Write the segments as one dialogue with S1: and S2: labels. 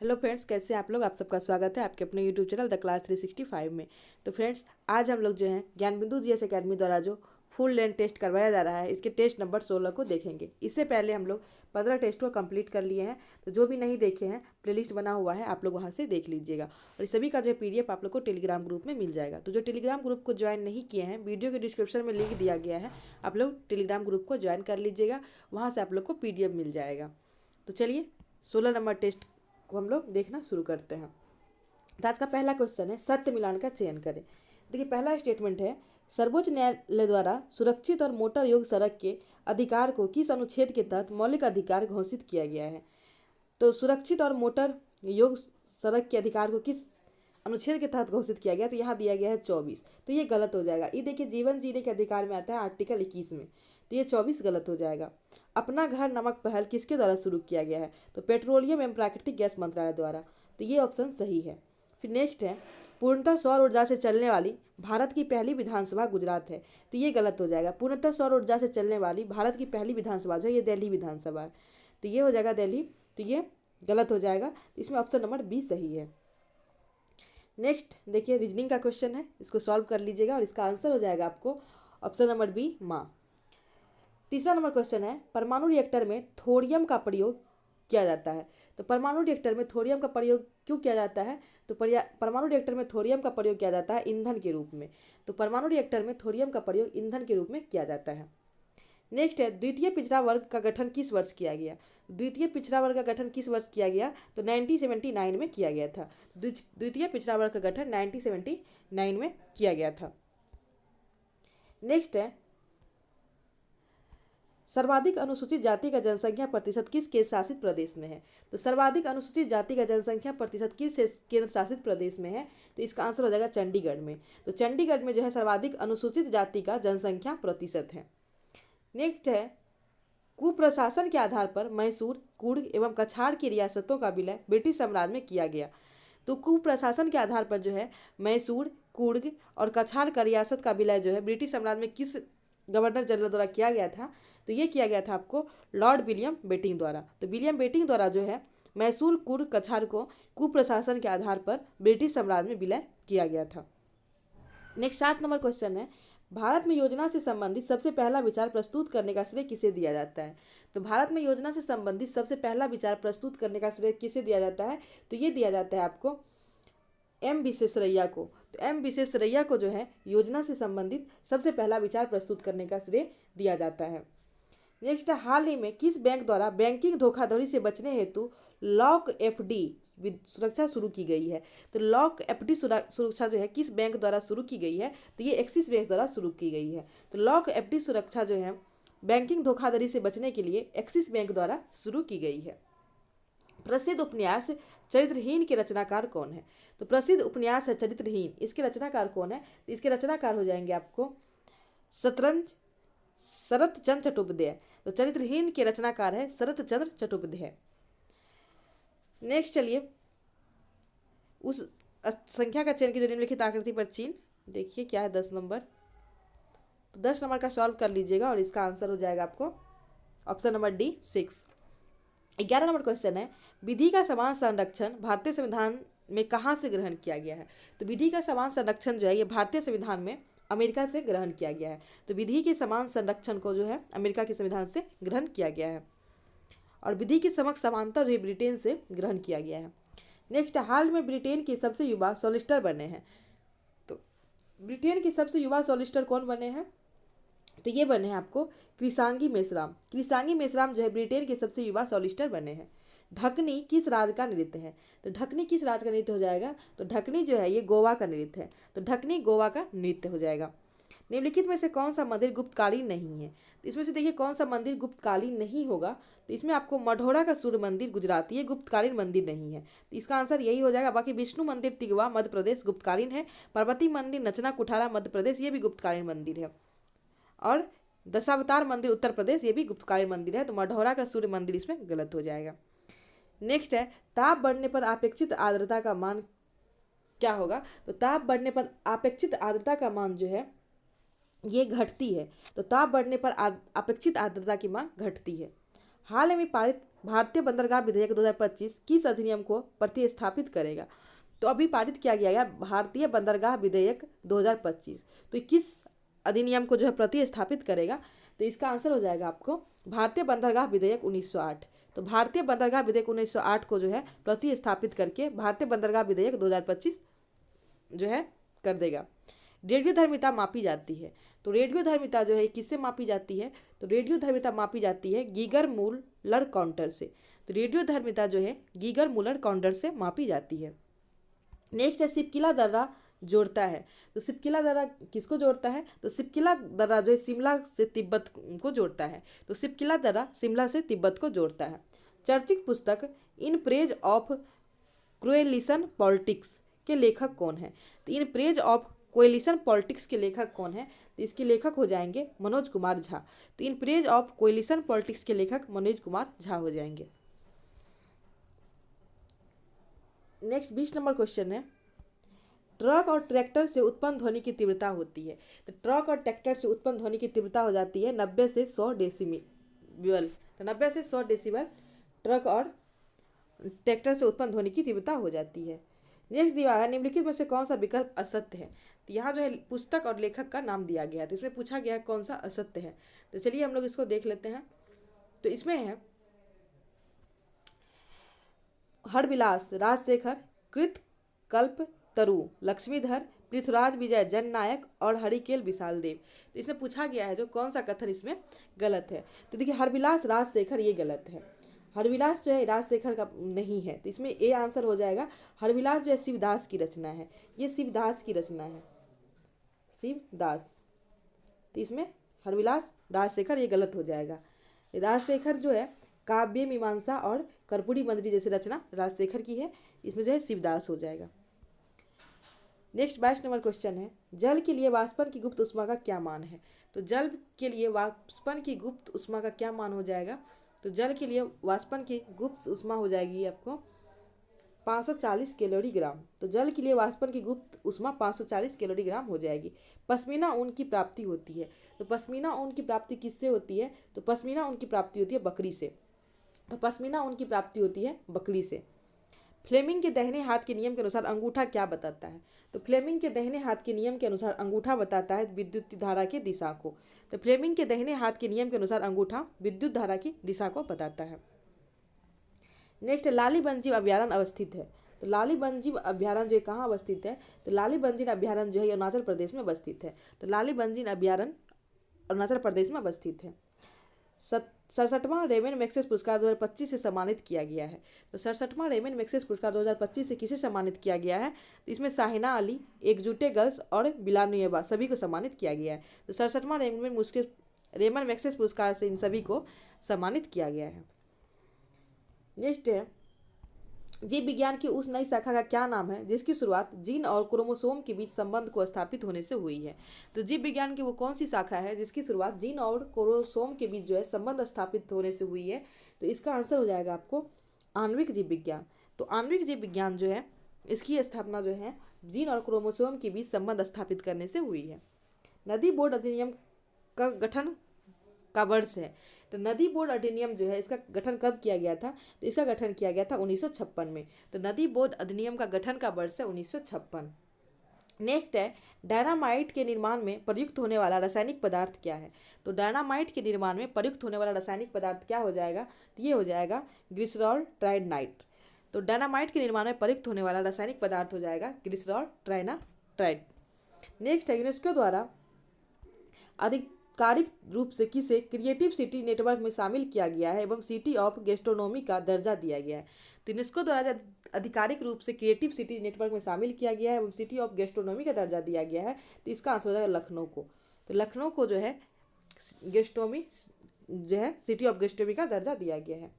S1: Hello friends, कैसे हैं आप लोग। आप सबका स्वागत है आपके अपने यूट्यूब चैनल द क्लास 365 में। तो फ्रेंड्स, आज हम लोग जो है ज्ञान बिंदु जीएस एकेडमी द्वारा जो फुल लेंथ टेस्ट करवाया जा रहा है, इसके टेस्ट नंबर 16 को देखेंगे। इससे पहले हम लोग 15 टेस्ट को कंप्लीट कर लिए हैं। तो जो भी नहीं देखे हैं, प्लेलिस्ट बना हुआ है, आप लोग वहाँ से देख लीजिएगा। और इस सभी का जो है पीडीएफ आप लोग को टेलीग्राम ग्रुप में मिल जाएगा। तो जो टेलीग्राम ग्रुप को ज्वाइन नहीं किए हैं, वीडियो के डिस्क्रिप्शन में लिंक दिया गया है, आप लोग टेलीग्राम ग्रुप को ज्वाइन कर लीजिएगा। वहाँ से आप लोग को पीडीएफ मिल जाएगा। तो चलिए 16 नंबर टेस्ट को हम लोग देखना शुरू करते हैं। तो आज का पहला क्वेश्चन है, सत्य मिलान का चयन करें। देखिए, पहला स्टेटमेंट है, सर्वोच्च न्यायालय द्वारा सुरक्षित और मोटर योग सड़क के अधिकार को किस अनुच्छेद के तहत मौलिक अधिकार घोषित किया गया है। तो सुरक्षित और मोटर योग सड़क के अधिकार को किस अनुच्छेद के तहत घोषित किया गया, तो यहाँ दिया गया है 24। तो ये गलत हो जाएगा। ये देखिए, जीवन जीने के अधिकार में आता है आर्टिकल 21 में, तो ये 24 गलत हो जाएगा। अपना घर नामक पहल किसके द्वारा शुरू किया गया है, तो पेट्रोलियम एवं प्राकृतिक गैस मंत्रालय द्वारा, तो ये ऑप्शन सही है। फिर नेक्स्ट है, पूर्णतः सौर ऊर्जा से चलने वाली भारत की पहली विधानसभा गुजरात है, तो ये गलत हो जाएगा। पूर्णतः सौर ऊर्जा से चलने वाली भारत की पहली विधानसभा जो है ये दिल्ली विधानसभा है, तो ये हो जाएगा दिल्ली, तो ये गलत हो जाएगा। इसमें ऑप्शन नंबर बी सही है। नेक्स्ट देखिए, रीजनिंग का क्वेश्चन है, इसको सॉल्व कर लीजिएगा और इसका आंसर हो जाएगा आपको ऑप्शन नंबर बी, माँ। तीसरा नंबर क्वेश्चन है, परमाणु रिएक्टर में थोरियम का प्रयोग किया जाता है। तो परमाणु रिएक्टर में थोरियम का प्रयोग क्यों किया जाता है, तो परमाणु रिएक्टर में थोरियम का प्रयोग किया जाता है ईंधन के रूप में। तो परमाणु रिएक्टर में थोरियम का प्रयोग ईंधन के रूप में किया जाता है। नेक्स्ट है, द्वितीय पिछड़ा वर्ग का गठन किस वर्ष किया गया। द्वितीय पिछड़ा वर्ग का गठन किस वर्ष किया गया, तो 1979 में किया गया था। द्वितीय पिछड़ा वर्ग का गठन 1979 में किया गया था। नेक्स्ट है, सर्वाधिक अनुसूचित जाति का जनसंख्या प्रतिशत किस केंद्र शासित प्रदेश में है। तो सर्वाधिक अनुसूचित जाति का जनसंख्या प्रतिशत किस केंद्र शासित प्रदेश में है, तो इसका आंसर हो जाएगा चंडीगढ़ में। तो चंडीगढ़ में जो है सर्वाधिक अनुसूचित जाति का जनसंख्या प्रतिशत है। नेक्स्ट है, कुप्रशासन के आधार पर मैसूर, कुर्ग एवं कछार की रियासतों का विलय ब्रिटिश साम्राज्य में किया गया। तो कुप्रशासन के आधार पर जो है मैसूर, कुर्ग और कछार का रियासत का विलय जो है ब्रिटिश साम्राज्य में किस गवर्नर जनरल द्वारा किया गया था, तो ये किया गया था आपको लॉर्ड विलियम बेटिंग द्वारा। तो विलियम बेटिंग द्वारा जो है मैसूर, कुर्ग, कछार को कुप्रशासन के आधार पर ब्रिटिश साम्राज्य में विलय किया गया था। नेक्स्ट 7 नंबर क्वेश्चन है, भारत में योजना से संबंधित सबसे पहला विचार प्रस्तुत करने का श्रेय किसे दिया जाता है। तो भारत में योजना से संबंधित सबसे पहला विचार प्रस्तुत करने का श्रेय किसे दिया जाता है, तो ये दिया जाता है आपको एम विश्वेश्वरैया को। तो एम विश्वेश्वरैया को जो है योजना से संबंधित सबसे पहला विचार प्रस्तुत करने का श्रेय दिया जाता है। नेक्स्ट, हाल ही में किस बैंक द्वारा बैंकिंग धोखाधड़ी से बचने हेतु लॉक एफडी सुरक्षा शुरू की गई है। तो लॉक एफडी सुरक्षा जो है किस बैंक द्वारा शुरू की गई है, तो ये एक्सिस बैंक द्वारा शुरू की गई है। तो लॉक एफडी सुरक्षा जो है बैंकिंग धोखाधड़ी से बचने के लिए एक्सिस बैंक द्वारा शुरू की गई है। प्रसिद्ध उपन्यास चरित्रहीन के रचनाकार कौन है। तो प्रसिद्ध उपन्यास है चरित्रहीन, इसके रचनाकार कौन है, तो इसके रचनाकार हो जाएंगे आपको शरत चंद्र चट्टोपाध्याय। तो चरित्रहीन के रचनाकार है शरत चंद्र चट्टोपाध्याय। नेक्स्ट चलिए, उस संख्या का चयन की जो निम्नलिखित आकृति पर चिन्ह देखिए क्या है 10 नंबर। तो 10 नंबर का सॉल्व कर लीजिएगा और इसका आंसर हो जाएगा आपको option number D 6। 11 number question है, विधि का समान संरक्षण भारतीय संविधान में कहाँ से ग्रहण किया गया है। तो विधि का समान संरक्षण जो है ये भारतीय संविधान में अमेरिका से ग्रहण किया गया है। तो विधि के समान संरक्षण को जो है अमेरिका के संविधान से ग्रहण किया गया है और विधि की समक्ष समानता जो है ब्रिटेन से ग्रहण किया गया है। नेक्स्ट, हाल में ब्रिटेन के सबसे युवा सॉलिसिटर बने हैं। तो ब्रिटेन के सबसे युवा सॉलिसिटर कौन बने हैं, तो ये बने हैं आपको कृषांगी मेश्राम। कृषांगी मेश्राम जो है ब्रिटेन के सबसे युवा सॉलिसिटर बने हैं। ढकनी किस राज्य का नृत्य है। तो ढकनी किस राज्य का नृत्य हो जाएगा, तो ढकनी जो है ये गोवा का नृत्य है। तो ढकनी गोवा का नृत्य हो जाएगा। निम्नलिखित में से कौन सा मंदिर गुप्तकालीन नहीं है। तो इसमें से देखिए कौन सा मंदिर गुप्तकालीन नहीं होगा, तो इसमें आपको मढ़ौरा का सूर्य मंदिर गुजरात, ये गुप्तकालीन मंदिर नहीं है, तो इसका आंसर यही हो जाएगा। बाकी विष्णु मंदिर तिगवा मध्य प्रदेश गुप्तकालीन है। पार्वती मंदिर नचना कुठारा मध्य प्रदेश, ये भी गुप्तकालीन मंदिर है। और दशावतार मंदिर उत्तर प्रदेश, ये भी गुप्तकालीन मंदिर है। तो मढ़ौरा का सूर्य मंदिर इसमें गलत हो जाएगा। नेक्स्ट है, ताप बढ़ने पर अपेक्षित आर्द्रता का मान क्या होगा। तो ताप बढ़ने पर अपेक्षित आर्द्रता का मान जो है ये घटती है। तो ताप बढ़ने पर अपेक्षित आर्द्रता की मांग घटती है। हाल में पारित भारतीय बंदरगाह विधेयक 2025 किस अधिनियम को प्रतिस्थापित करेगा? तो अभी पारित किया गया है भारतीय बंदरगाह विधेयक 2025। तो ये किस अधिनियम को जो है प्रतिस्थापित करेगा? तो इसका आंसर हो जाएगा आपको भारतीय बंदरगाह विधेयक 1908। तो भारतीय बंदरगाह विधेयक 1908 को जो है प्रतिस्थापित करके भारतीय बंदरगाह विधेयक 2025 जो है कर देगा। रेडियो धर्मिता मापी जाती है। तो रेडियो धर्मिता जो है किससे मापी जाती है? तो रेडियो धर्मिता मापी जाती है गीगर मूलर काउंटर से। तो रेडियो धर्मिता जो है गीगर मूलर काउंटर से मापी जाती है। नेक्स्ट है सिपकिला दर्रा जोड़ता है। तो सिपकिला दर्रा किसको जोड़ता है? तो सिपकिला दर्रा जो है शिमला से तिब्बत को जोड़ता है। तो सिपकिला दर्रा शिमला से तिब्बत को जोड़ता है। चर्चित पुस्तक in praise of coalition politics के लेखक कौन है? तो in praise of coalition politics के लेखक कौन है? तो इसके लेखक हो जाएंगे मनोज कुमार झा। तो in praise of coalition politics के लेखक मनोज कुमार झा हो जाएंगे। नेक्स्ट 20 नंबर क्वेश्चन है, ट्रक और ट्रैक्टर से उत्पन्न ध्वनि की तीव्रता होती है। तो ट्रक और ट्रैक्टर से उत्पन्न ध्वनि की तीव्रता हो जाती है 90 से 100 डेसिबल। तो 90 से 100 डेसिबल ट्रक और ट्रैक्टर से उत्पन्न ध्वनि की तीव्रता हो जाती है। नेक्स्ट दिया है निम्नलिखित में से कौन सा विकल्प असत्य है? तो यहाँ जो है पुस्तक और लेखक का नाम दिया गया है। तो इसमें पूछा गया है कौन सा असत्य है। तो चलिए हम लोग इसको देख लेते हैं। तो इसमें है हरविलास राजशेखर, कृत कल्प तरु, लक्ष्मीधर, पृथ्वीराज विजय जननायक और हरिकेल विशाल देव। तो इसमें पूछा गया है जो कौन सा कथन इसमें गलत है। तो देखिए हरविलास राजशेखर ये गलत है। हरविलास जो है राजशेखर का नहीं है। तो इसमें ए आंसर हो जाएगा। हरविलास जो है शिवदास की रचना है। ये शिवदास की रचना है, शिवदास। तो इसमें हरविलास राजशेखर ये गलत हो जाएगा। राजशेखर जो है काव्य मीमांसा और कर्पूरी मंजरी जैसी रचना राजशेखर की है। इसमें जो है शिवदास हो जाएगा। नेक्स्ट 22 नंबर क्वेश्चन है, जल के लिए वाष्पन की गुप्त ऊष्मा का क्या मान है? तो जल के लिए वाष्पन की गुप्त ऊष्मा का क्या मान हो जाएगा? तो जल के लिए वाष्पन की गुप्त ऊष्मा हो जाएगी आपको 540 कैलोरी ग्राम। तो जल के लिए वाष्पन की गुप्त ऊष्मा 540 कैलोरी ग्राम हो जाएगी। पश्मीना ऊन की प्राप्ति होती है। तो पश्मीना ऊन की प्राप्ति किससे होती है? तो पश्मीना ऊन की प्राप्ति होती है बकरी से। तो पश्मीना ऊन की प्राप्ति होती है बकरी से। फ्लेमिंग के दाहिने हाथ के नियम के अनुसार अंगूठा क्या बताता है? तो फ्लेमिंग के दाहिने हाथ के नियम के अनुसार अंगूठा बताता है विद्युत धारा की दिशा को। तो फ्लेमिंग के दाहिने हाथ के नियम के अनुसार अंगूठा विद्युत धारा की दिशा को बताता है। नेक्स्ट लाली वन्यजीव अभ्यारण्य अवस्थित है। तो लाली वन्यजीव अभ्यारण्य जो है कहाँ अवस्थित है? तो लाली वन्यजीव अभ्यारण्य जो है अरुणाचल प्रदेश में अवस्थित है। तो लाली वन्यजीव अभ्यारण्य अरुणाचल प्रदेश में अवस्थित है। 67वां रेमन मैग्सेसे पुरस्कार 2025 से सम्मानित किया गया है। तो 67वां रेमन मैग्सेसे पुरस्कार 2025 से किसे सम्मानित किया गया है? तो इसमें शाहिना अली, एकजुटे गर्ल्स और बिलानुएबा सभी को सम्मानित किया गया है। तो 67वां रेमन मैग्सेसे पुरस्कार से इन सभी को सम्मानित किया गया है। नेक्स्ट है जीव विज्ञान की उस नई शाखा का क्या नाम है जिसकी शुरुआत जीन और क्रोमोसोम के बीच संबंध को स्थापित होने से हुई है? तो जीव विज्ञान की वो कौन सी शाखा है जिसकी शुरुआत जीन और क्रोमोसोम के बीच जो है संबंध स्थापित होने से हुई है? तो इसका आंसर हो जाएगा आपको आणविक जीव विज्ञान। तो आणविक जीव विज्ञान जो है इसकी स्थापना जो है जीन और क्रोमोसोम के बीच संबंध स्थापित करने से हुई है। नदी बोर्ड अधिनियम का गठन का वर्ष है। तो नदी बोर्ड अधिनियम जो है इसका गठन कब किया गया था? तो इसका गठन किया गया था 1956 में। तो नदी बोर्ड अधिनियम का गठन का वर्ष है 1956। नेक्स्ट है डायनामाइट के निर्माण में प्रयुक्त होने वाला रासायनिक पदार्थ क्या है? तो डायनामाइट के निर्माण में प्रयुक्त होने वाला रासायनिक पदार्थ क्या हो जाएगा? तो ये हो जाएगा ग्लिसरॉल ट्राइनाइट। तो डायनामाइट के निर्माण में प्रयुक्त होने वाला रासायनिक पदार्थ हो जाएगा ग्लिसरॉल ट्राइनाइट। नेक्स्ट है यूनेस्को द्वारा आधिकारिक रूप से किसे क्रिएटिव सिटी नेटवर्क में शामिल किया गया है एवं सिटी ऑफ गैस्ट्रोनॉमी का दर्जा दिया गया है? तो यूनेस्को द्वारा आधिकारिक रूप से क्रिएटिव सिटी नेटवर्क में शामिल किया गया है एवं सिटी ऑफ गैस्ट्रोनॉमी का दर्जा दिया गया है। तो इसका आंसर हो जाएगा लखनऊ को। तो लखनऊ को जो है गैस्ट्रोनॉमी जो है सिटी ऑफ गैस्ट्रोनॉमी का दर्जा दिया गया है।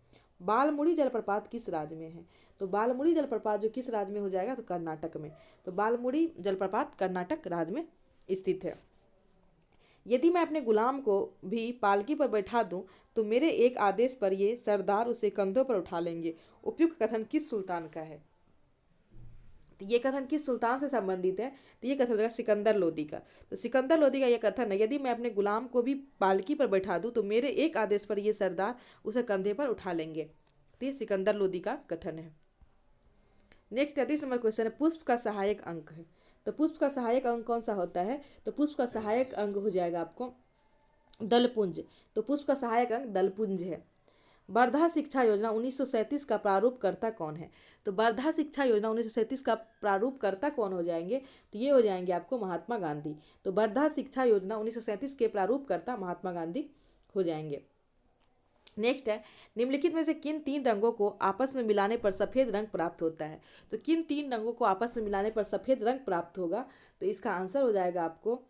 S1: बालमुड़ी जलप्रपात किस राज्य में है? तो बालमुड़ी जलप्रपात जो किस राज्य में हो जाएगा? तो कर्नाटक में। तो बालमुड़ी जलप्रपात कर्नाटक राज्य में स्थित है। यदि मैं अपने गुलाम को भी पालकी पर बैठा दूं तो मेरे एक आदेश पर ये सरदार उसे कंधों पर उठा लेंगे। उपयुक्त कथन किस सुल्तान का है? तो ये कथन किस सुल्तान से संबंधित है? तो ये कथन होगा सिकंदर लोदी का। तो सिकंदर लोदी का यह कथन है, यदि मैं अपने गुलाम को भी पालकी पर बैठा दूं तो मेरे एक आदेश पर ये सरदार उसे कंधे पर उठा लेंगे। व्यक्ति सिकंदर लोदी का कथन है। नेक्स्ट 33 नंबर क्वेश्चन है, पुष्प का सहायक अंक है। तो पुष्प का सहायक अंक कौन सा होता है? तो पुष्प का सहायक अंक हो जाएगा आपको दलपुंज। तो पुष्प का सहायक अंक दलपुंज है। वर्धा शिक्षा योजना 1937 का प्रारूपकर्ता कौन है? तो वर्धा शिक्षा योजना 1937 का प्रारूपकर्ता कौन हो जाएंगे? तो ये हो जाएंगे आपको महात्मा गांधी। तो वर्धा शिक्षा योजना 1937 के प्रारूपकर्ता महात्मा गांधी हो जाएंगे। नेक्स्ट है, निम्नलिखित में से किन तीन रंगों को आपस में मिलाने पर सफेद रंग प्राप्त होता है? तो किन तीन रंगों को आपस में मिलाने पर सफेद रंग प्राप्त होगा? तो इसका आंसर हो जाएगा आपको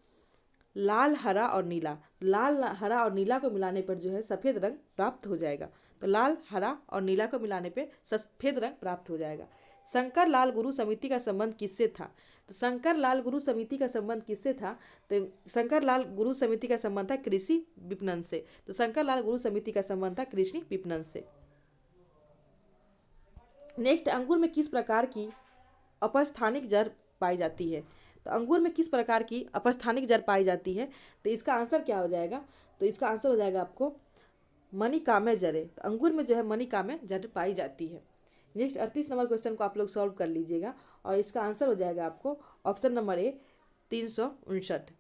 S1: लाल, हरा और नीला। लाल, हरा और नीला को मिलाने पर जो है सफेद रंग प्राप्त हो जाएगा। तो लाल, हरा और नीला को मिलाने पर सफेद रंग प्राप्त हो जाएगा। शंकर लाल गुरु समिति का संबंध किससे था? तो शंकर लाल गुरु समिति का संबंध किससे था? तो शंकर लाल गुरु समिति का संबंध था कृषि विपणन से। तो शंकर लाल गुरु समिति का संबंध था कृषि विपणन से। नेक्स्ट, अंगूर में किस प्रकार की अपस्थानिक जड़ पाई जाती है? तो अंगूर में किस प्रकार की अपस्थानिक जड़ पाई जाती है? तो इसका आंसर क्या हो जाएगा? तो इसका आंसर हो जाएगा आपको मणिकामय जड़ें। तो अंगूर में जो है मणिकामय जड़ पाई जाती है। नेक्स्ट 38 नंबर क्वेश्चन को आप लोग सॉल्व कर लीजिएगा और इसका आंसर हो जाएगा आपको option number A 359।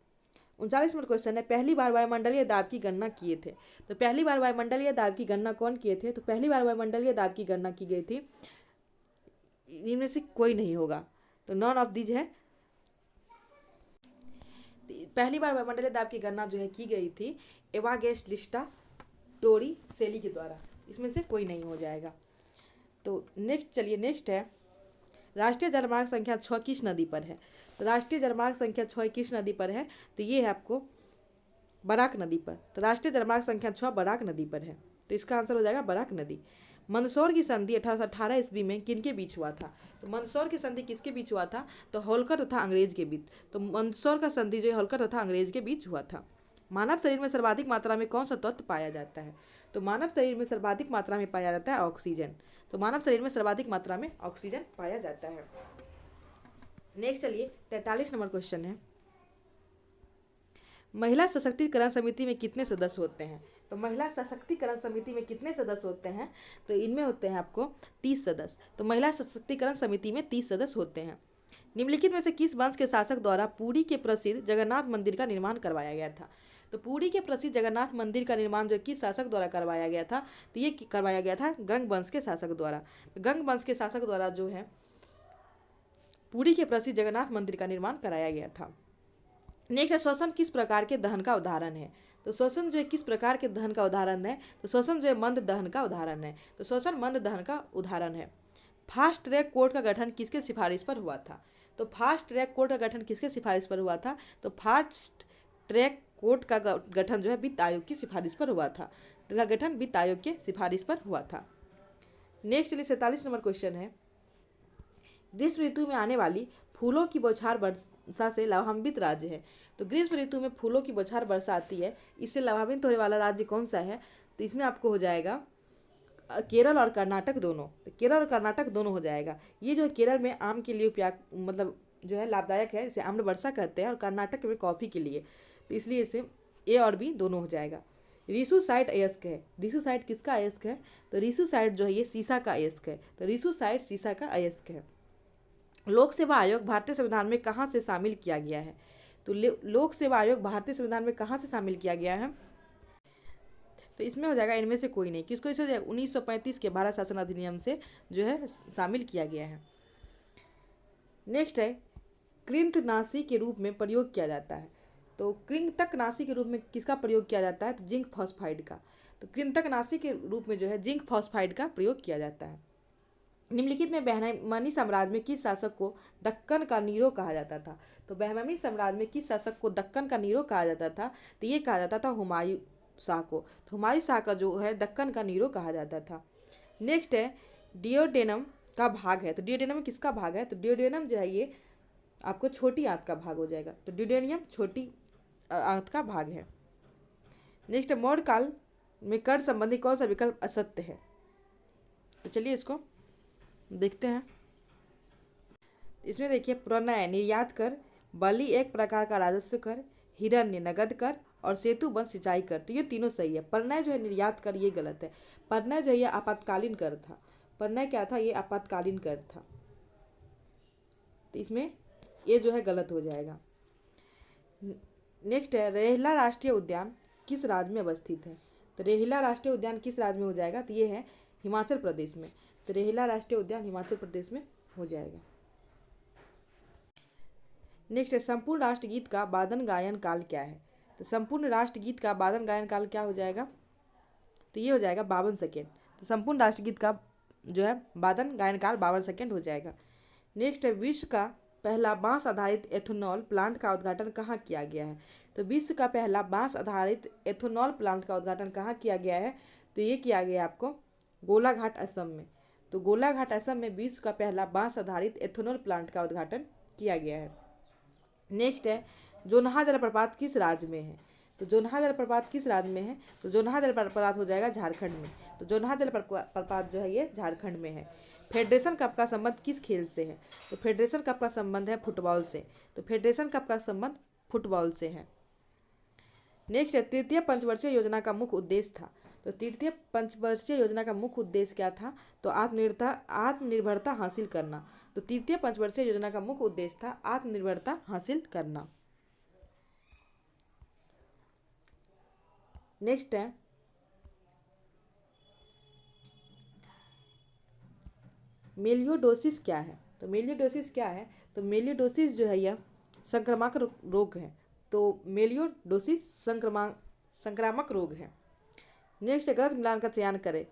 S1: 39 number question है, पहली बार वायुमंडलीय दाब की गणना किए थे। तो पहली बार वायुमंडलीय दाब की गणना कौन किए थे? तो पहली बार वायुमंडलीय दाब की गणना की गई थी, इनमें से कोई नहीं होगा। तो नॉन ऑफ दीज है। पहली बार वायुमंडलीय दाब की गणना जो है की गई थी एवागेस्टलिस्टा टोरिसेली के द्वारा। इसमें से कोई नहीं हो जाएगा। तो नेक्स्ट चलिए, नेक्स्ट है, राष्ट्रीय जलमार्ग संख्या 6 किस नदी पर है? तो राष्ट्रीय जलमार्ग संख्या 6 किस नदी पर है? तो ये है आपको बराक नदी पर। तो राष्ट्रीय जलमार्ग संख्या 6 बराक नदी पर है। तो इसका आंसर हो जाएगा बराक नदी। मंदसौर की संधि 1818 ईस्वी में किनके बीच हुआ था? तो मंदसौर की संधि किसके बीच हुआ था? तो होल्कर तथा अंग्रेज के बीच। तो मंदसौर का संधि जो है होल्कर तथा अंग्रेज के बीच हुआ था। मानव शरीर में सर्वाधिक मात्रा में कौन सा तत्व पाया जाता है? तो मानव शरीर में सर्वाधिक मात्रा में पाया जाता है ऑक्सीजन। तो मानव शरीर में सर्वाधिक मात्रा में ऑक्सीजन पाया जाता है। नेक्स्ट चलिए 43 नंबर क्वेश्चन है, महिला सशक्तिकरण समिति में कितने सदस्य होते हैं? तो महिला सशक्तिकरण समिति में कितने सदस्य होते हैं? तो इनमें होते हैं आपको 30 सदस्य। तो महिला सशक्तिकरण समिति में 30 सदस्य होते हैं। निम्नलिखित में से किस वंश के शासक द्वारा पुरी के प्रसिद्ध जगन्नाथ मंदिर का निर्माण करवाया गया था? तो पुरी के प्रसिद्ध जगन्नाथ मंदिर का निर्माण जो किस शासक द्वारा करवाया गया था? तो ये करवाया गया था गंग वंश के शासक द्वारा। तो गंग वंश के शासक द्वारा जो है पुरी के प्रसिद्ध जगन्नाथ मंदिर का निर्माण कराया गया था। नेक्स्ट है, श्वसन किस प्रकार के दहन का उदाहरण है? तो श्वसन जो है किस प्रकार के दहन का उदाहरण है? तो श्वसन जो है मंद दहन का उदाहरण है। तो श्वसन मंद दहन का उदाहरण है। फास्ट ट्रैक कोर्ट का गठन किसके सिफारिश पर हुआ था? तो फास्ट ट्रैक कोर्ट का गठन किसके सिफारिश पर हुआ था? तो फास्ट ट्रैक कोर्ट का गठन जो है वित्त आयोग की सिफारिश पर हुआ था। तो गठन वित्त आयोग के सिफारिश पर हुआ था। नेक्स्ट चलिए 47 नंबर क्वेश्चन है, ग्रीष्म ऋतु में आने वाली फूलों की बौछार वर्षा से लाभान्वित राज्य है। तो ग्रीष्म ऋतु में फूलों की बौछार वर्षा आती है, इससे लाभान्वित होने वाला राज्य कौन सा है? तो इसमें आपको हो जाएगा केरल और कर्नाटक दोनों। तो केरल और कर्नाटक दोनों हो जाएगा। ये जो केरल में आम के लिए मतलब जो है लाभदायक है, इसे आम्ल वर्षा कहते हैं, और कर्नाटक में कॉफ़ी के लिए। तो इसलिए इसे ए और बी दोनों हो जाएगा। रिसुसाइड अयस्क है। रिसुसाइड किसका अयस्क है? तो रिसुसाइड जो है ये सीसा का अयस्क है। तो रिसुसाइड सीसा का अयस्क है। लोक सेवा आयोग भारतीय संविधान में कहाँ से शामिल किया गया है? तो लोक सेवा आयोग भारतीय संविधान में कहाँ से शामिल किया गया है? तो इसमें हो जाएगा इनमें से कोई नहीं। किसको? इसे 1935 के भारत शासन अधिनियम से जो है शामिल किया गया है। नेक्स्ट है, कृंतकनाशी के रूप में प्रयोग किया जाता है। तो कृंतकनाशी के रूप में किसका प्रयोग किया जाता है? तो जिंक फॉस्फाइड का। तो कृंतकनाशी के रूप में जो है जिंक फॉस्फाइड का प्रयोग किया जाता है। निम्नलिखित में बहमनी साम्राज्य में किस शासक को दक्कन का नीरो कहा जाता था? तो बहमनी साम्राज्य में किस शासक को दक्कन का नीरो कहा जाता था? तो ये कहा जाता था हुमायूं शाह को। तो हुमायूं शाह का जो है दक्कन का नीरो कहा जाता था। नेक्स्ट है, डियोडेनम का भाग है। तो डियोडेनम किसका भाग है? तो डियोडेनम जो है ये आपको छोटी आंत का भाग हो जाएगा। तो डियोडेनियम छोटी आंत का भाग है। नेक्स्ट, मौर्य काल में कर संबंधी कौन सा विकल्प असत्य है? तो चलिए इसको देखते हैं। इसमें देखिए, प्रणय निर्यात कर, बलि एक प्रकार का राजस्व कर, हिरण्य नगद कर और सेतु बंद सिंचाई कर। तो ये तीनों सही है। प्रणय जो है निर्यात कर, ये गलत है। प्रणय जो है ये आपातकालीन कर था। प्रणय क्या था? ये आपातकालीन कर था। तो इसमें ये जो है गलत हो जाएगा। नेक्स्ट है रेहला राष्ट्रीय उद्यान किस राज्य में अवस्थित है? तो रेहला राष्ट्रीय उद्यान किस राज्य में हो जाएगा? तो ये है हिमाचल प्रदेश में। तो रेहला राष्ट्रीय उद्यान हिमाचल प्रदेश में हो जाएगा। नेक्स्ट है संपूर्ण राष्ट्रगीत का वादन गायन काल क्या है? तो संपूर्ण राष्ट्रगीत का वादन गायन काल क्या हो जाएगा? तो ये हो जाएगा 52 सेकेंड। तो संपूर्ण राष्ट्रगीत का जो है वादन गायन काल 52 सेकेंड हो जाएगा। नेक्स्ट है विश्व का पहला बांस आधारित एथेनॉल प्लांट का उद्घाटन कहाँ किया गया है? तो विश्व का पहला बांस आधारित एथेनॉल प्लांट का उद्घाटन कहाँ किया गया है? तो ये किया गया आपको गोलाघाट असम में। तो गोलाघाट असम में विश्व का पहला बांस आधारित एथेनॉल प्लांट का उद्घाटन किया गया है। नेक्स्ट है जोन्हा जलप्रपात किस राज्य में है? तो जोन्हा जलप्रपात किस राज्य में है? तो जोन्हा जलप्रपात हो जाएगा झारखंड में। तो जोन्हा जलप्रपात जो है ये झारखंड में है। फेडरेशन कप का संबंध किस खेल से है? तो फेडरेशन कप का संबंध है फुटबॉल से। तो फेडरेशन कप का संबंध फुटबॉल से है। नेक्स्ट है तृतीय पंचवर्षीय योजना का मुख्य उद्देश्य था। तो तृतीय पंचवर्षीय योजना का मुख्य उद्देश्य क्या था? तो आत्मनिर्भरता हासिल करना। तो तृतीय पंचवर्षीय योजना का मुख्य उद्देश्य था आत्मनिर्भरता हासिल करना। नेक्स्ट है मेलियोडोसिस क्या है? तो मेलियोडोसिस क्या है? तो मेलियोडोसिस जो है यह संक्रामक रोग है। तो मेलियोडोसिस संक्रामक रोग है। नेक्स्ट है गलत मिलान का चयन करें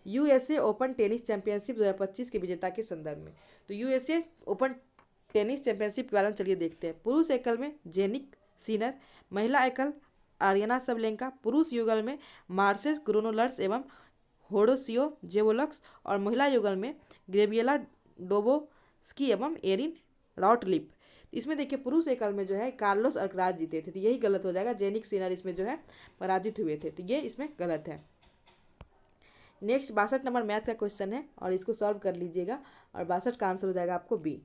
S1: यूएसए ओपन टेनिस चैंपियनशिप 2025 के विजेता के संदर्भ में। तो यूएसए ओपन टेनिस चैंपियनशिप के बारे में चलिए देखते हैं। पुरुष एकल में जेनिक सिनर, महिला एकल आर्यना सबलेंका, पुरुष युगल में मार्सेस ग्रोनोलर्स एवं होडोसियो जेवोलक्स और महिला युगल में ग्रेबियला डोबोस्की एवं एरिन रॉटलिप। इसमें देखिए पुरुष एकल में जो है कार्लोस अल्कराज जीते थे। तो यही गलत हो जाएगा। जेनिक सिनर इसमें जो है पराजित हुए थे। तो ये इसमें गलत है। नेक्स्ट 62 नंबर मैथ का क्वेश्चन है और इसको सॉल्व कर लीजिएगा और 62 का आंसर हो जाएगा आपको बी।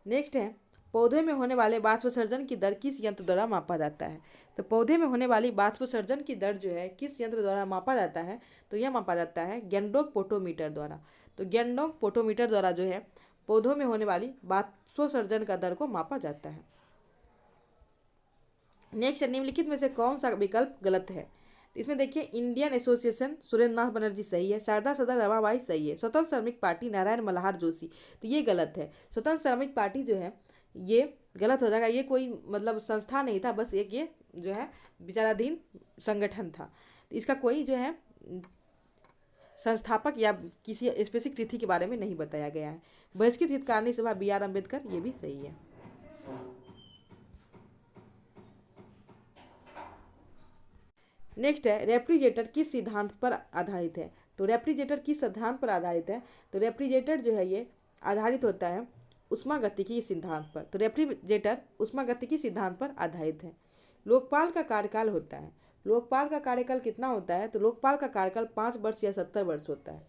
S1: नेक्स्ट है पौधे में होने वाले बाष्पोत्सर्जन की दर किस यंत्र द्वारा मापा जाता है? तो पौधे में होने वाली बाष्पोत्सर्जन की दर जो है किस यंत्र द्वारा मापा जाता है? तो यह मापा जाता है गैंडोक पोटोमीटर द्वारा। तो गैंडोक पोटोमीटर द्वारा जो है पौधों में होने वाली बाष्पोत्सर्जन का दर को मापा जाता है। नेक्स्ट निम्नलिखित में से कौन सा विकल्प गलत है? इसमें देखिए इंडियन एसोसिएशन सुरेंद्र नाथ बनर्जी सही है, शारदा सदन रमाबाई सही है, स्वतंत्र श्रमिक पार्टी नारायण मल्हार जोशी। तो ये गलत है। स्वतंत्र श्रमिक पार्टी जो है ये गलत हो जाएगा। ये कोई मतलब संस्था नहीं था, बस एक ये जो है विचाराधीन संगठन था। तो इसका कोई जो है संस्थापक या किसी स्पेसिफिक तिथि के बारे में नहीं बताया गया है। बहिष्कृत हितकारिणी सभा BR अम्बेडकर, ये भी सही है। नेक्स्ट है रेफ्रिजरेटर किस सिद्धांत पर आधारित है? तो रेफ्रिजरेटर किस सिद्धांत पर आधारित है? तो रेफ्रिजरेटर जो है ये आधारित होता है ऊष्मागतिकी सिद्धांत पर। तो रेफ्रिजरेटर ऊष्मागतिकी सिद्धांत पर आधारित है। लोकपाल का कार्यकाल होता है। लोकपाल का कार्यकाल कितना होता है? तो लोकपाल का कार्यकाल 5 वर्ष या 70 वर्ष होता है।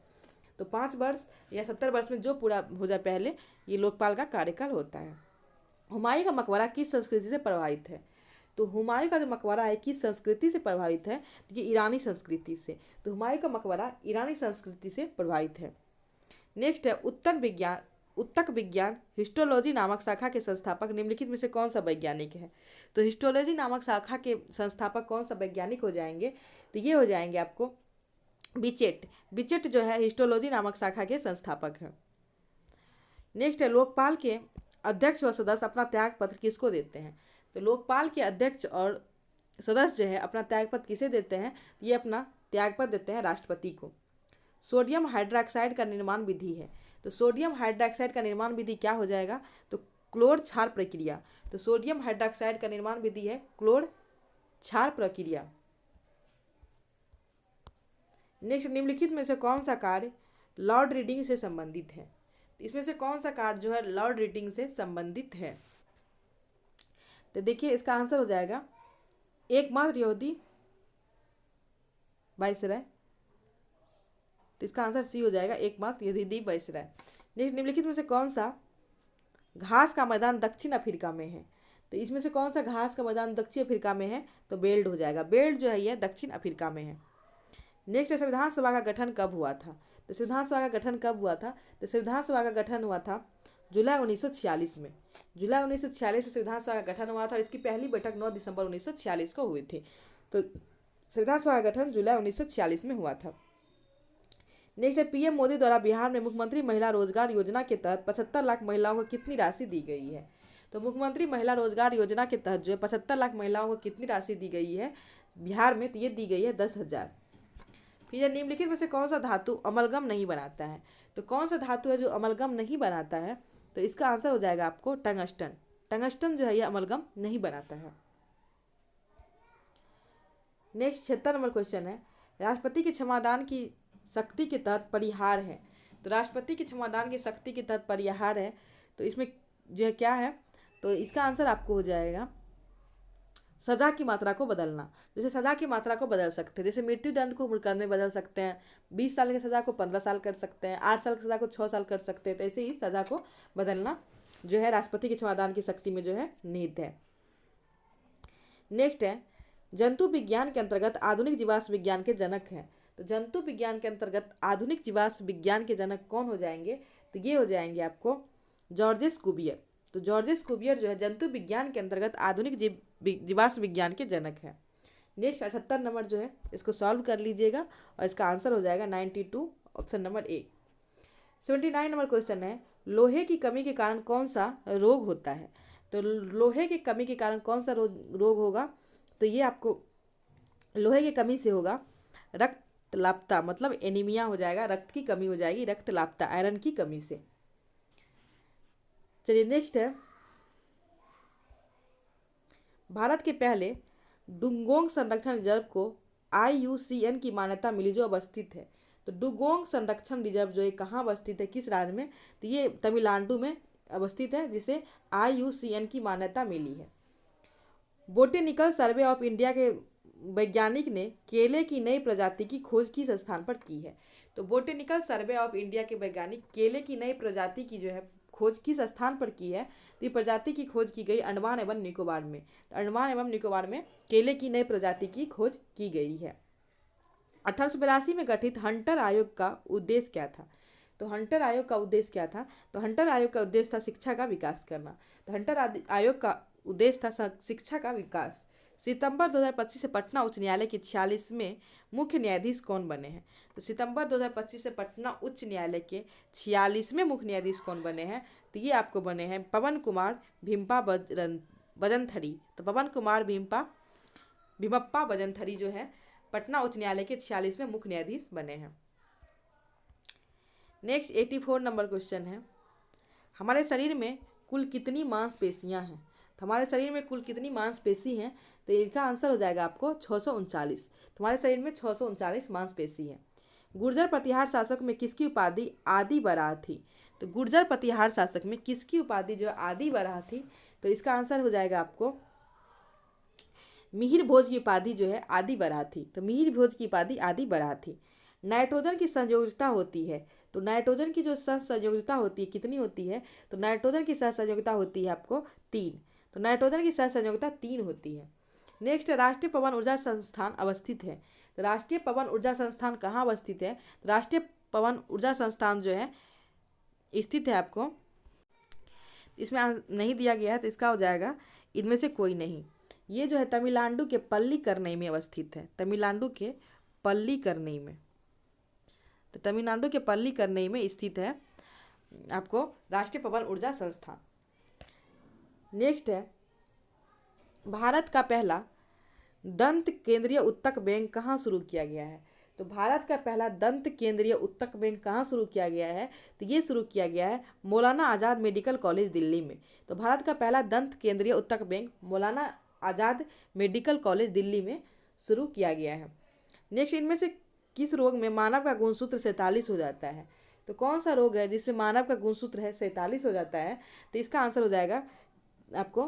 S1: तो 5 वर्ष या 70 वर्ष में जो पूरा हो जाए पहले, ये लोकपाल का कार्यकाल होता है। हुमायूं का मकबरा किस संस्कृति से प्रभावित है? तो हुमायूं का जो मकबरा है किस संस्कृति से प्रभावित है? तो ये ईरानी संस्कृति से। तो हुमायूं का मकबरा ईरानी संस्कृति से प्रभावित है। नेक्स्ट है उत्तक विज्ञान हिस्टोलॉजी नामक शाखा के संस्थापक निम्नलिखित में से कौन सा वैज्ञानिक है? तो हिस्टोलॉजी नामक शाखा के संस्थापक कौन सा वैज्ञानिक हो जाएंगे? तो ये हो जाएंगे आपको बिचेट। बिचेट जो है हिस्टोलॉजी नामक शाखा के संस्थापक हैं। नेक्स्ट है लोकपाल के अध्यक्ष और सदस्य अपना त्याग पत्र किसको देते हैं? तो लोकपाल के अध्यक्ष और सदस्य जो है अपना त्यागपत्र किसे देते हैं? ये अपना त्यागपत्र देते हैं राष्ट्रपति को। सोडियम हाइड्रोक्साइड का निर्माण विधि है। तो सोडियम हाइड्रोक्साइड का निर्माण विधि क्या हो जाएगा? तो क्लोर क्षार प्रक्रिया। तो सोडियम हाइड्रोक्साइड का निर्माण विधि है क्लोर क्षार प्रक्रिया। नेक्स्ट निम्नलिखित में से कौन सा कार्य लॉर्ड रीडिंग से संबंधित है? इसमें से कौन सा कार्य जो है लॉर्ड रीडिंग से संबंधित है? तो देखिए इसका आंसर हो जाएगा एकमात्र यहूदी वायसराय। तो इसका आंसर सी हो जाएगा एकमात्र यहूदी वायसराय। नेक्स्ट निम्नलिखित में से कौन सा घास का मैदान दक्षिण अफ्रीका में है? तो इसमें से कौन सा घास का मैदान दक्षिण अफ्रीका में है? तो बेल्ट हो जाएगा। बेल्ट जो है ये दक्षिण अफ्रीका में है। नेक्स्ट है संविधान सभा का गठन कब हुआ था? तो संविधान सभा का गठन कब हुआ था? तो संविधान सभा का गठन हुआ था जुलाई 1946 में। जुलाई 1946 में संविधान सभा का गठन हुआ था और इसकी पहली बैठक 9 दिसंबर 1946 को हुई थी। तो संविधान सभा का गठन जुलाई 1946 में हुआ था। नेक्स्ट है पीएम मोदी द्वारा बिहार में मुख्यमंत्री महिला रोजगार योजना के तहत 75 लाख महिलाओं को कितनी राशि दी गई है? तो मुख्यमंत्री महिला रोजगार योजना के तहत जो है 75 लाख महिलाओं को कितनी राशि दी गई है बिहार में? तो ये दी गई है 10,000। फिर निम्नलिखित में से कौन सा धातु अमलगम नहीं बनाता है? तो कौन सा धातु है जो अमलगम नहीं बनाता है? तो इसका आंसर हो जाएगा आपको टंगस्टन। टंगस्टन जो है ये अमलगम नहीं बनाता है। नेक्स्ट 76 नंबर क्वेश्चन है राष्ट्रपति के क्षमादान की शक्ति के तहत परिहार है। तो राष्ट्रपति के क्षमादान की शक्ति के तहत परिहार है, तो इसमें जो है क्या है? तो इसका आंसर आपको हो जाएगा सजा की मात्रा को बदलना। जैसे सजा की मात्रा को बदल सकते हैं, जैसे मृत्यु दंड को मुकदमे में बदल सकते हैं, 20 साल की सजा को 15 साल कर सकते हैं, 8 साल की सजा को 6 साल कर सकते हैं। तो ऐसे ही सजा को बदलना जो है राष्ट्रपति के क्षमादान की शक्ति में जो है निहित है। नेक्स्ट है जंतु विज्ञान के अंतर्गत आधुनिक जीवाश्म विज्ञान के जनक हैं। तो जंतु विज्ञान के अंतर्गत आधुनिक जीवाश्म विज्ञान के जनक कौन हो जाएंगे? तो ये हो जाएंगे आपको जॉर्जेस कुवियर। तो जॉर्जेस कुवियर जो है जंतु विज्ञान के अंतर्गत आधुनिक जीवाश्म विज्ञान के जनक हैं। नेक्स्ट 78 नंबर जो है इसको सॉल्व कर लीजिएगा और इसका आंसर हो जाएगा 92, option number A. 79 number question है लोहे की कमी के कारण कौन सा रोग होता है? तो लोहे की कमी के कारण कौन सा रोग होगा? तो ये आपको लोहे की कमी से होगा रक्तलापता, मतलब एनीमिया हो जाएगा, रक्त की कमी हो जाएगी, रक्तलापता आयरन की कमी से। चलिए नेक्स्ट है भारत के पहले डुगोंग संरक्षण रिजर्व को IUCN की मान्यता मिली जो अवस्थित है। तो डुगोंग संरक्षण रिजर्व जो है कहाँ अवस्थित है, किस राज्य में? तो ये तमिलनाडु में अवस्थित है जिसे IUCN की मान्यता मिली है। बोटेनिकल सर्वे ऑफ इंडिया के वैज्ञानिक ने केले की नई प्रजाति की खोज किस स्थान पर की है? तो बोटेनिकल सर्वे ऑफ इंडिया के वैज्ञानिक केले की नई प्रजाति की जो है खोज किस स्थान पर की है? तो ये प्रजाति की खोज की गई अंडमान एवं निकोबार में। तो अंडमान एवं निकोबार में केले की नई प्रजाति की खोज की गई है। 1882 में गठित हंटर आयोग का उद्देश्य क्या था? तो हंटर आयोग का उद्देश्य क्या था? तो हंटर आयोग का उद्देश्य था शिक्षा का विकास करना। तो हंटर आयोग का उद्देश्य था शिक्षा का विकास। सितंबर 2025 से पटना उच्च न्यायालय के 46वें मुख्य न्यायाधीश कौन बने हैं? तो सितंबर 2025 से पटना उच्च न्यायालय के 46वें मुख्य न्यायाधीश कौन बने हैं? तो ये आपको बने हैं पवन कुमार भीमप्पा बजनथरी। तो पवन कुमार भीमप्पा बजनथरी जो है पटना उच्च न्यायालय के 46वें मुख्य न्यायाधीश बने हैं। नेक्स्ट 84 नंबर क्वेश्चन है हमारे शरीर में कुल कितनी मांसपेशियां हैं? तो हमारे शरीर में कुल कितनी मांसपेशी हैं? तो इसका आंसर हो जाएगा आपको 639। हमारे शरीर में 639 मांसपेशी है। गुर्जर प्रतिहार शासक में किसकी उपाधि आदि बराह थी? तो गुर्जर प्रतिहार शासक में किसकी उपाधि जो आदि बराह थी? तो इसका आंसर हो जाएगा आपको मिहिर भोज की उपाधि जो है आदि बराह थी। तो मिहिर भोज की उपाधि आदि बराह थी। नाइट्रोजन की संयोजकता होती है। तो नाइट्रोजन की जो सहसंयोजकता होती है कितनी होती है? तो नाइट्रोजन की सहसंयोजकता होती है आपको 3। तो नाइट्रोजन की सहसंयोजकता 3 होती है। नेक्स्ट राष्ट्रीय पवन ऊर्जा संस्थान अवस्थित है। तो राष्ट्रीय पवन ऊर्जा संस्थान कहाँ अवस्थित है? राष्ट्रीय पवन ऊर्जा संस्थान जो है स्थित है आपको, इसमें नहीं दिया गया है तो इसका हो जाएगा इनमें से कोई नहीं। ये जो है तमिलनाडु के पल्लीकरनई में अवस्थित है। तमिलनाडु के पल्लीकरनई में, तो तमिलनाडु के पल्लीकरनई में स्थित है आपको राष्ट्रीय पवन ऊर्जा संस्थान। नेक्स्ट है भारत का पहला दंत केंद्रीय उत्तक बैंक कहाँ शुरू किया गया है? तो भारत का पहला दंत केंद्रीय उत्तक बैंक कहाँ शुरू किया गया है? तो ये शुरू किया गया है मौलाना आज़ाद मेडिकल कॉलेज दिल्ली में। तो भारत का पहला दंत केंद्रीय उत्तक बैंक मौलाना आज़ाद मेडिकल कॉलेज दिल्ली में शुरू किया गया है। नेक्स्ट इनमें से किस रोग में मानव का गुणसूत्र 47 हो जाता है? तो कौन सा रोग है जिसमें मानव का गुणसूत्र है 47 हो जाता है? तो इसका आंसर हो जाएगा आपको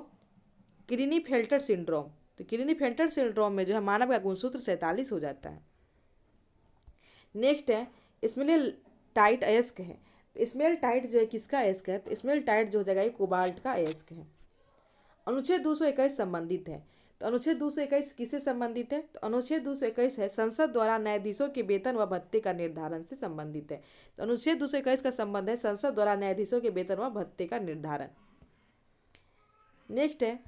S1: क्रीनीफेल्टर सिंड्रोम। तो क्रीनीफेल्टर सिंड्रोम में जो है मानव का गुणसूत्र 47 हो जाता है। नेक्स्ट है स्मेल टाइट अयस्क है। तो स्मेल टाइट जो है किसका अयस्क है? तो स्मेल टाइट जो हो जाएगा ये कोबाल्ट का अयस्क है। अनुच्छेद 221 संबंधित है। तो अनुच्छेद 221 किससे संबंधित है? तो अनुच्छेद 221 है संसद द्वारा न्यायाधीशों के वेतन व भत्ते का निर्धारण से संबंधित है। तो अनुच्छेद 221 का संबंध है संसद द्वारा न्यायाधीशों के वेतन व भत्ते का निर्धारण। नेक्स्ट है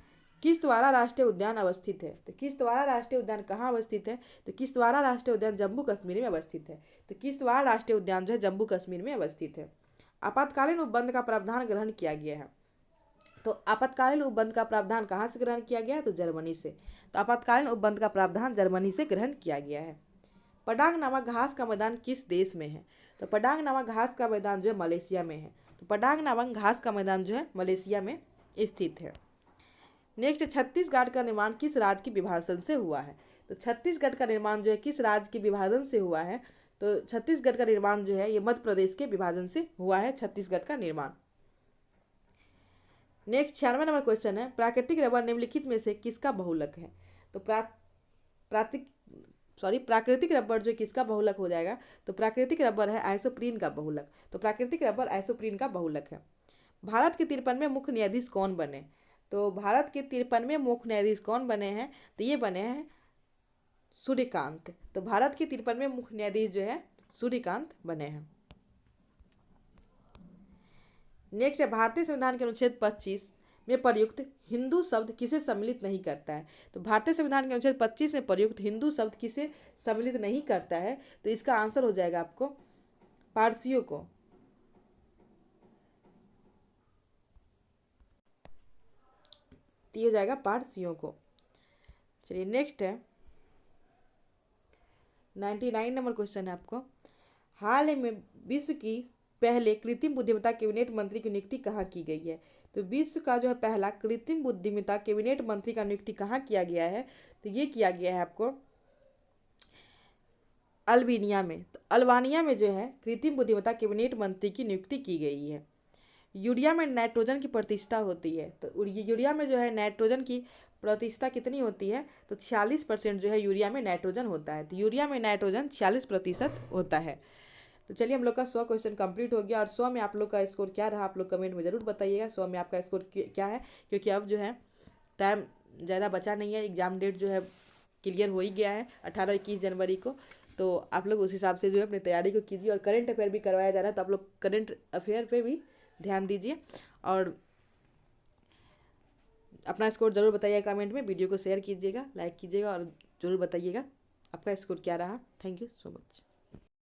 S1: किश्तवाड़ा राष्ट्रीय उद्यान अवस्थित है। तो किश्तवाड़ा राष्ट्रीय उद्यान कहाँ अवस्थित है? तो किश्तवाड़ा राष्ट्रीय उद्यान जम्मू कश्मीर में अवस्थित है। तो किश्तवाड़ा राष्ट्रीय उद्यान जो है जम्मू कश्मीर में अवस्थित है। आपातकालीन उपबंध का प्रावधान ग्रहण किया गया है। तो आपातकालीन उपबंध का प्रावधान कहाँ से ग्रहण किया गया है? तो जर्मनी से। तो आपातकालीन उपबंध का प्रावधान जर्मनी से ग्रहण किया गया है। पडांग नामक घास का मैदान किस देश में है? तो पडांग नामक घास का मैदान जो है मलेशिया में है। तो पडांग नामक घास का मैदान जो है मलेशिया में स्थित है। नेक्स्ट, छत्तीसगढ़ का निर्माण किस राज्य के विभाजन से हुआ है? तो छत्तीसगढ़ का निर्माण जो है किस राज्य के विभाजन से हुआ है? तो छत्तीसगढ़ का निर्माण जो है ये मध्य प्रदेश के विभाजन से हुआ है छत्तीसगढ़ का निर्माण। नेक्स्ट 96 नंबर क्वेश्चन है प्राकृतिक रबर निम्नलिखित में से किसका बहुलक है? तो प्राकृतिक रबर जो किसका बहुलक हो जाएगा? तो प्राकृतिक रबर है आइसोप्रीन का बहुलक। तो प्राकृतिक रबर आइसोप्रीन का बहुलक है। भारत के 53वें मुख्य न्यायाधीश कौन बने? तो भारत के 53वें मुख्य न्यायाधीश कौन बने हैं? तो ये बने हैं सूर्यकांत। तो भारत के 53वें मुख्य न्यायाधीश जो है सूर्यकांत बने हैं। नेक्स्ट है भारतीय संविधान के अनुच्छेद 25 में प्रयुक्त हिंदू शब्द किसे सम्मिलित नहीं करता है? तो भारतीय संविधान के अनुच्छेद 25 में प्रयुक्त हिंदू शब्द किसे सम्मिलित नहीं करता है? तो इसका आंसर हो जाएगा आपको पारसियों को। हो जाएगा पारसियों को। चलिए नेक्स्ट है 99 नंबर क्वेश्चन है आपको। हाल ही में विश्व की पहले कृत्रिम बुद्धिमत्ता कैबिनेट मंत्री की नियुक्ति कहाँ की गई है? तो विश्व का जो है पहला कृत्रिम बुद्धिमत्ता कैबिनेट मंत्री का नियुक्ति कहाँ किया गया है? तो ये किया गया है आपको अल्बानिया में। तो अल्बानिया में जो है कृत्रिम बुद्धिमत्ता कैबिनेट मंत्री की नियुक्ति की गई है। यूरिया में नाइट्रोजन की प्रतिशत होती है। तो यूरिया में जो है नाइट्रोजन की प्रतिशत कितनी होती है? तो 46% जो है यूरिया में नाइट्रोजन होता है। तो यूरिया में नाइट्रोजन 46% होता है। तो चलिए हम लोग का 100 क्वेश्चन कंप्लीट हो गया। और 100 में आप लोग का स्कोर क्या रहा आप लोग कमेंट में ज़रूर बताइएगा 100 में आपका स्कोर क्या है, क्योंकि अब जो है टाइम ज़्यादा बचा नहीं है। एग्ज़ाम डेट जो है क्लियर हो ही गया है 18-21 जनवरी को। तो आप लोग उस हिसाब से जो है अपनी तैयारी को कीजिए। और करंट अफेयर भी करवाया जा रहा है, तो आप लोग करंट अफेयर पे भी ध्यान दीजिए और अपना स्कोर ज़रूर बताइएगा कमेंट में। वीडियो को शेयर कीजिएगा, लाइक कीजिएगा और ज़रूर बताइएगा आपका स्कोर क्या रहा। Thank you so much.